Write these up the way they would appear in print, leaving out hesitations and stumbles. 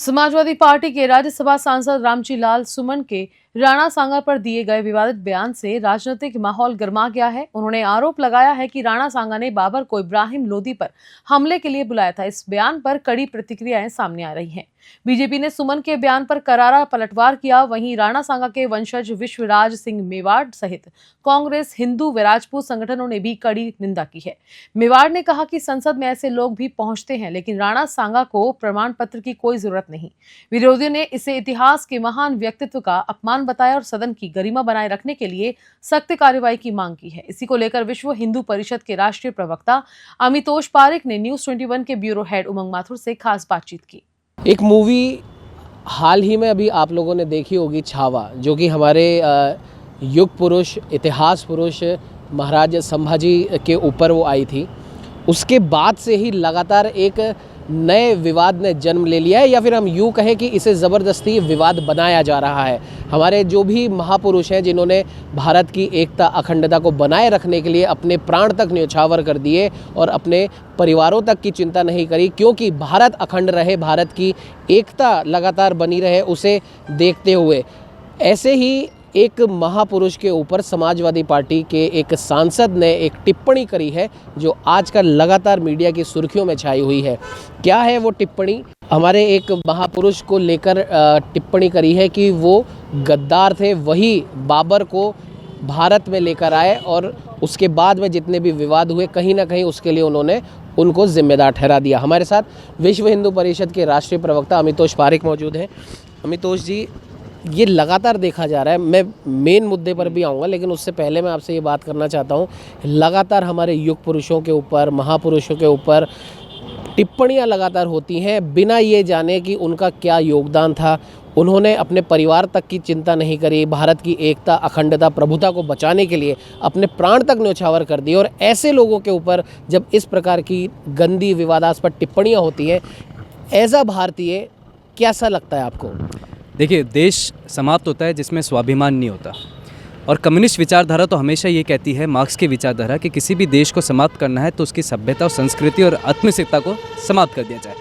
Samajwadi party के राज्यसभा सांसद रामजी लाल सुमन के राणा सांगा पर दिए गए विवादित बयान से राजनीतिक माहौल गर्मा गया है। उन्होंने आरोप लगाया है कि राणा सांगा ने बाबर को इब्राहिम लोदी पर हमले के लिए बुलाया था। इस बयान पर कड़ी प्रतिक्रियाएं सामने आ रही हैं। बीजेपी ने सुमन के बयान पर करारा पलटवार किया। वहीं राणा सांगा के वंशज विश्वराज सिंह मेवाड़ सहित कांग्रेस, हिंदू व राजपूत संगठनों ने भी कड़ी निंदा की है। मेवाड़ ने कहा कि संसद में ऐसे लोग भी पहुंचते हैं, लेकिन राणा सांगा को प्रमाण पत्र की कोई जरूरत नहीं। विरोधियों ने इसे इतिहास के महान व्यक्तित्व का अपमान बताया और सदन की गरिमा बनाए रखने के लिए सख्त कार्रवाई की मांग की है। इसी को लेकर विश्व हिंदू परिषद के राष्ट्रीय प्रवक्ता अमितोष पारिक ने न्यूज 21 के ब्यूरो हेड उमंग माथुर से खास बातचीत की। एक मूवी हाल ही में अभी आप लोगों ने देखी होगी, छावा, जो कि हमारे युग पुरुष, इतिहास पुरुष महाराज संभाजी के ऊपर वो आई थी। उसके बाद से ही लगातार एक नए विवाद ने जन्म ले लिया है, या फिर हम यूँ कहें कि इसे ज़बरदस्ती विवाद बनाया जा रहा है। हमारे जो भी महापुरुष हैं जिन्होंने भारत की एकता, अखंडता को बनाए रखने के लिए अपने प्राण तक न्यौछावर कर दिए और अपने परिवारों तक की चिंता नहीं करी, क्योंकि भारत अखंड रहे, भारत की एकता लगातार बनी रहे, उसे देखते हुए ऐसे ही एक महापुरुष के ऊपर समाजवादी पार्टी के एक सांसद ने एक टिप्पणी करी है, जो आजकल लगातार मीडिया की सुर्खियों में छाई हुई है। क्या है वो टिप्पणी? हमारे एक महापुरुष को लेकर टिप्पणी करी है कि वो गद्दार थे, वही बाबर को भारत में लेकर आए और उसके बाद में जितने भी विवाद हुए, कहीं ना कहीं उसके लिए उन्होंने उनको जिम्मेदार ठहरा दिया। हमारे साथ विश्व हिंदू परिषद के राष्ट्रीय प्रवक्ता अमितोष पारिक मौजूद हैं। अमितोष जी, ये लगातार देखा जा रहा है, मैं मेन मुद्दे पर भी आऊँगा, लेकिन उससे पहले मैं आपसे ये बात करना चाहता हूँ, लगातार हमारे युग पुरुषों के ऊपर, महापुरुषों के ऊपर टिप्पणियाँ लगातार होती हैं, बिना ये जाने कि उनका क्या योगदान था। उन्होंने अपने परिवार तक की चिंता नहीं करी, भारत की एकता, अखंडता, प्रभुता को बचाने के लिए अपने प्राण तक न्यौछावर कर दिए। और ऐसे लोगों के ऊपर जब इस प्रकार की गंदी विवादास्पद टिप्पणियाँ होती हैं, एज अ भारतीय कैसा लगता है आपको? देखिए, देश समाप्त होता है जिसमें स्वाभिमान नहीं होता, और कम्युनिस्ट विचारधारा तो हमेशा ये कहती है, मार्क्स की विचारधारा, कि किसी भी देश को समाप्त करना है तो उसकी सभ्यता और संस्कृति और आत्मसिकता को समाप्त कर दिया जाए।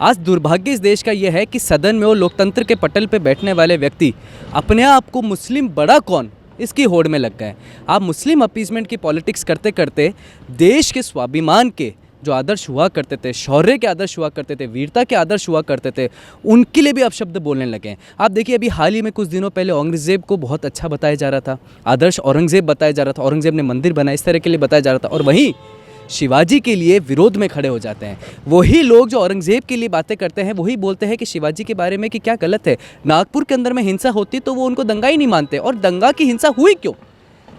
आज दुर्भाग्य इस देश का यह है कि सदन में वो लोकतंत्र के पटल पे बैठने वाले व्यक्ति अपने आप को मुस्लिम बड़ा कौन, इसकी होड़ में लग गए। आप मुस्लिम अपीजमेंट की पॉलिटिक्स करते करते देश के स्वाभिमान के जो आदर्श हुआ करते थे, शौर्य के आदर्श हुआ करते थे, वीरता के आदर्श हुआ करते थे, उनके लिए भी अपशब्द बोलने लगे हैं। आप देखिए, अभी हाल ही में कुछ दिनों पहले औरंगज़ेब को बहुत अच्छा बताया जा रहा था, आदर्श औरंगज़ेब बताया जा रहा था, औरंगज़ेब ने मंदिर बनाया, इस तरह के लिए बताया जा रहा था, और वहीं शिवाजी के लिए विरोध में खड़े हो जाते हैं। वही लोग जो औरंगज़ेब के लिए बातें करते हैं, वही बोलते हैं कि शिवाजी के बारे में कि क्या गलत है। नागपुर के अंदर में हिंसा होती तो वो उनको दंगा ही नहीं मानते, और दंगा की हिंसा हुई क्यों?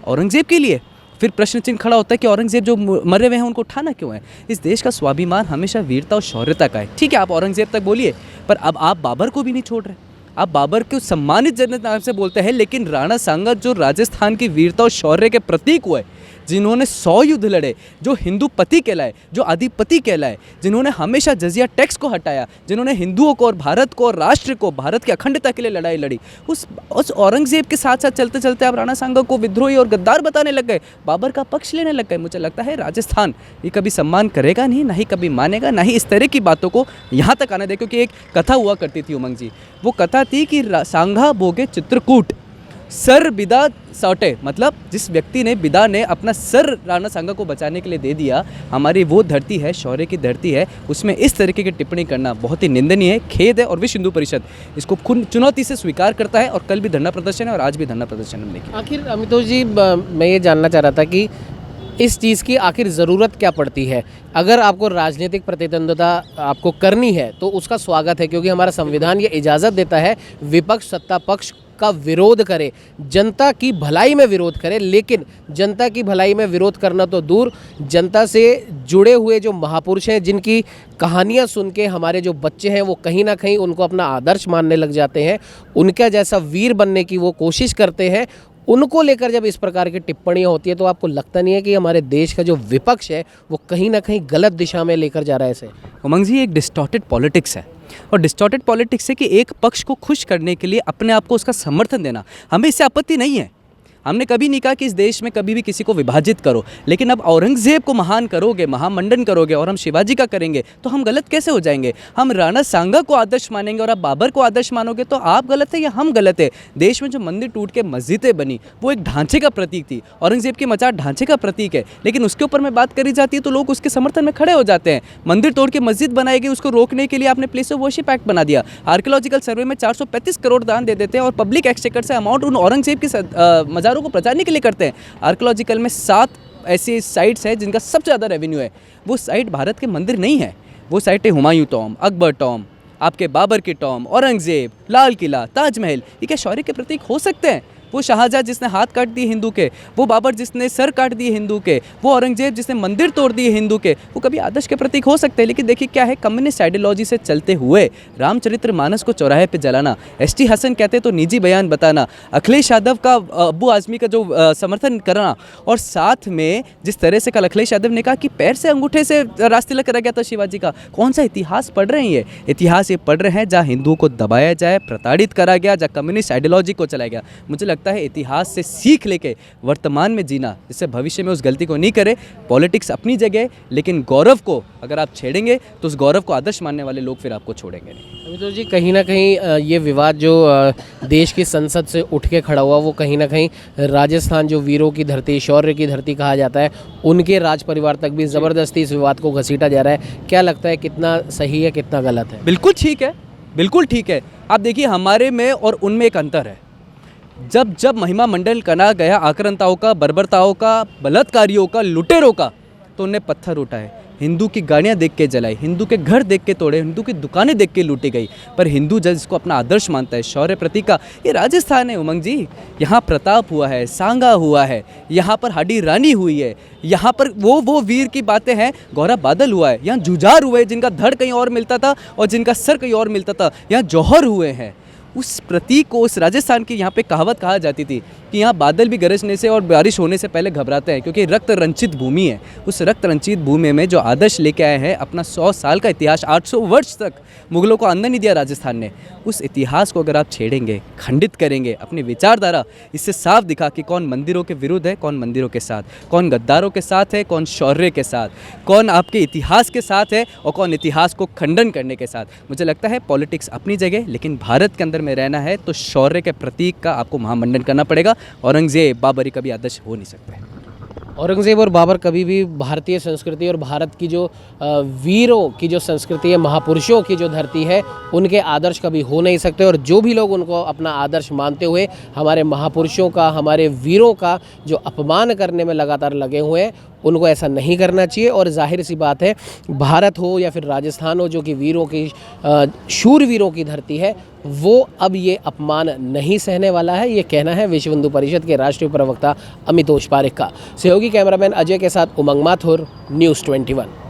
औरंगज़ेब के लिए। फिर प्रश्न चिन्ह खड़ा होता है कि औरंगज़ेब जो मरे हुए हैं उनको उठाना क्यों है? इस देश का स्वाभिमान हमेशा वीरता और शौर्यता का है। ठीक है, आप औरंगज़ेब तक बोलिए, पर अब आप बाबर को भी नहीं छोड़ रहे। आप बाबर को सम्मानित जनता नाम से बोलते हैं, लेकिन राणा सांगा जो राजस्थान की वीरता और शौर्य के प्रतीक हुए, जिन्होंने 100 युद्ध लड़े, जो हिंदू पति कहलाए, जो आदिपति कहलाए, जिन्होंने हमेशा जजिया टैक्स को हटाया, जिन्होंने हिंदुओं को और भारत को और राष्ट्र को, भारत की अखंडता के लिए लड़ाई लड़ी, उस औरंगज़ेब के साथ साथ चलते चलते आप राणा सांगा को विद्रोही और गद्दार बताने लग गए, बाबर का पक्ष लेने लग गए। मुझे लगता है राजस्थान ये कभी सम्मान करेगा नहीं, ना ही कभी मानेगा, ना ही इस तरह की बातों को यहाँ तक आने दे। क्योंकि एक कथा हुआ करती थी उमंग जी, वो कथा थी कि सांगा भोगे चित्रकूट, सर बिदा सौटे, मतलब जिस व्यक्ति ने, बिदा ने अपना सर राणा सांगा को बचाने के लिए दे दिया। हमारी वो धरती है, शौर्य की धरती है, उसमें इस तरीके की टिप्पणी करना बहुत ही निंदनीय है, खेद है, और विश्व हिंदू परिषद इसको खुद चुनौती से स्वीकार करता है। और कल भी धरना प्रदर्शन है और आज भी धरना प्रदर्शन हमने किया। आखिर अमितोष जी, मैं ये जानना चाह रहा था कि इस चीज़ की आखिर ज़रूरत क्या पड़ती है? अगर आपको राजनीतिक प्रतिद्वंद्विता आपको करनी है तो उसका स्वागत है, क्योंकि हमारा संविधान ये इजाज़त देता है विपक्ष सत्ता पक्ष का विरोध करे, जनता की भलाई में विरोध करे। लेकिन जनता की भलाई में विरोध करना तो दूर, जनता से जुड़े हुए जो महापुरुष हैं, जिनकी कहानियाँ सुन के हमारे जो बच्चे हैं वो कहीं ना कहीं उनको अपना आदर्श मानने लग जाते हैं, उनका जैसा वीर बनने की वो कोशिश करते हैं, उनको लेकर जब इस प्रकार की टिप्पणियाँ होती है तो आपको लगता नहीं है कि हमारे देश का जो विपक्ष है वो कहीं ना कहीं गलत दिशा में लेकर जा रहा है इसे? उमंग जी, एक डिस्टॉर्टेड पॉलिटिक्स है, और डिस्टॉर्टेड पॉलिटिक्स है कि एक पक्ष को खुश करने के लिए अपने आप को उसका समर्थन देना, हमें इससे आपत्ति नहीं है। हमने कभी नहीं कहा कि इस देश में कभी भी किसी को विभाजित करो, लेकिन अब औरंगज़ेब को महान करोगे, महामंडन करोगे और हम शिवाजी का करेंगे तो हम गलत कैसे हो जाएंगे? हम राणा सांगा को आदर्श मानेंगे और आप बाबर को आदर्श मानोगे तो आप गलत है या हम गलत है? देश में जो मंदिर टूट के मस्जिदें बनी वो एक ढांचे का प्रतीक थी, औरंगज़ेब की मचाट ढांचे का प्रतीक है, लेकिन उसके ऊपर में बात करी जाती है तो लोग उसके समर्थन में खड़े हो जाते हैं। मंदिर तोड़ के मस्जिद बनाई गई, उसको रोकने के लिए आपने प्लेस ऑफ वर्शिप एक्ट बना दिया। आर्कियोलॉजिकल सर्वे में 435 करोड़ दान दे देते हैं और पब्लिक एक्सचेकर से अमाउंट उन औरंगज़ेब की मज़ारों को बचाने के लिए करते हैं। आर्कियोलॉजिकल में 7 ऐसी साइट्स हैं जिनका सबसे ज़्यादा रेवेन्यू है। वो साइट भारत के मंदिर नहीं है, वो साइट है हुमायूं टॉम, अकबर टॉम, आपके बाबर की टॉम, औरंगज़ेब, लाल किला, ताजमहल। ये क्या शौर्य के प्रतीक हो सकते हैं? वो शाहजहाँ जिसने हाथ काट दिए हिंदू के, वो बाबर जिसने सर काट दिए हिंदू के, वो औरंगजेब जिसने मंदिर तोड़ दिए हिंदू के, वो कभी आदर्श के प्रतीक हो सकते हैं? लेकिन देखिए क्या है, कम्युनिस्ट आइडियोलॉजी से चलते हुए रामचरितमानस को चौराहे पे जलाना, एसटी हसन कहते तो निजी बयान बताना, अखिलेश यादव का अब्बू आज़मी का जो समर्थन करना, और साथ में जिस तरह से कल अखिलेश यादव ने कहा कि पैर से अंगूठे से राजतिलक करा गया था शिवाजी का। कौन सा इतिहास पढ़ रहे हैं ये? इतिहास ये पढ़ रहे हैं जहाँ हिंदुओं को दबाया जाए, प्रताड़ित करा गया, जहाँ कम्युनिस्ट आइडियोलॉजी को चलाया गया। मुझे लगता है इतिहास से सीख लेके वर्तमान में जीना, जिससे भविष्य में उस गलती को नहीं करे। पॉलिटिक्स अपनी जगह, लेकिन गौरव को अगर आप छेड़ेंगे तो उस गौरव को आदर्श मानने वाले लोग फिर आपको छोड़ेंगे नहीं। अमितोष जी, कहीं ना कहीं ये विवाद जो देश की संसद से उठ के खड़ा हुआ, वो कहीं ना कहीं राजस्थान जो वीरों की धरती, शौर्य की धरती कहा जाता है, उनके राज परिवार तक भी ज़बरदस्ती इस विवाद को घसीटा जा रहा है। क्या लगता है कितना सही है, कितना गलत है? बिल्कुल ठीक है, बिल्कुल ठीक है। आप देखिए हमारे में और उनमें एक अंतर है। जब जब महिमा मंडल करा गया आक्रांताओं का, बर्बरताओं का, बलात्कारियों का, लुटेरों का, तो उन्हें पत्थर उठाए, हिंदू की गाड़ियाँ देख के जलाई, हिंदू के घर देख के तोड़े, हिंदू की दुकानें देख के लूटी गई। पर हिंदू जब इसको अपना आदर्श मानता है, शौर्य प्रतीक का, ये राजस्थान है उमंग जी। यहाँ प्रताप हुआ है, सांगा हुआ है, यहाँ पर हाडी रानी हुई है, यहाँ पर वो वीर की बातें हैं। गौरव बादल हुआ है, यहाँ जुझार हुए जिनका धड़ कहीं और मिलता था और जिनका सर कहीं और मिलता था, यहाँ जौहर हुए हैं। उस प्रतीक को, उस राजस्थान की यहाँ पे कहावत कहा जाती थी कि यहाँ बादल भी गरजने से और बारिश होने से पहले घबराते हैं, क्योंकि रक्त रंचित भूमि है। उस रक्त रंचित भूमि में जो आदर्श लेके आए हैं, अपना 100 साल का इतिहास, 800 वर्ष तक मुगलों को अंदर नहीं दिया राजस्थान ने, उस इतिहास को अगर आप छेड़ेंगे, खंडित करेंगे, अपनी विचारधारा इससे साफ दिखा कि कौन मंदिरों के विरुद्ध है, कौन मंदिरों के साथ, कौन गद्दारों के साथ है, कौन शौर्य के साथ, कौन आपके इतिहास के साथ है और कौन इतिहास को खंडन करने के साथ। मुझे लगता है पॉलिटिक्स अपनी जगह, लेकिन भारत के अंदर में रहना है तो शौर्य के प्रतीक का आपको महामंडन करना पड़ेगा। औरंगजेब, बाबरी कभी आदर्श हो नहीं सकते। औरंगज़ेब और बाबर कभी भी भारतीय संस्कृति और भारत की जो वीरों की जो संस्कृति है, महापुरुषों की जो धरती है, उनके आदर्श कभी हो नहीं सकते। और जो भी लोग उनको अपना आदर्श मानते हुए हमारे महापुरुषों का, हमारे वीरों का जो अपमान करने में लगातार लगे हुए हैं, उनको ऐसा नहीं करना चाहिए। और जाहिर सी बात है, भारत हो या फिर राजस्थान हो, जो कि वीरों की, शूरवीरों की धरती है, वो अब ये अपमान नहीं सहने वाला है। ये कहना है विश्व हिंदू परिषद के राष्ट्रीय प्रवक्ता अमितोष पारेख का। सहयोगी कैमरामैन अजय के साथ उमंग माथुर, न्यूज़ 21।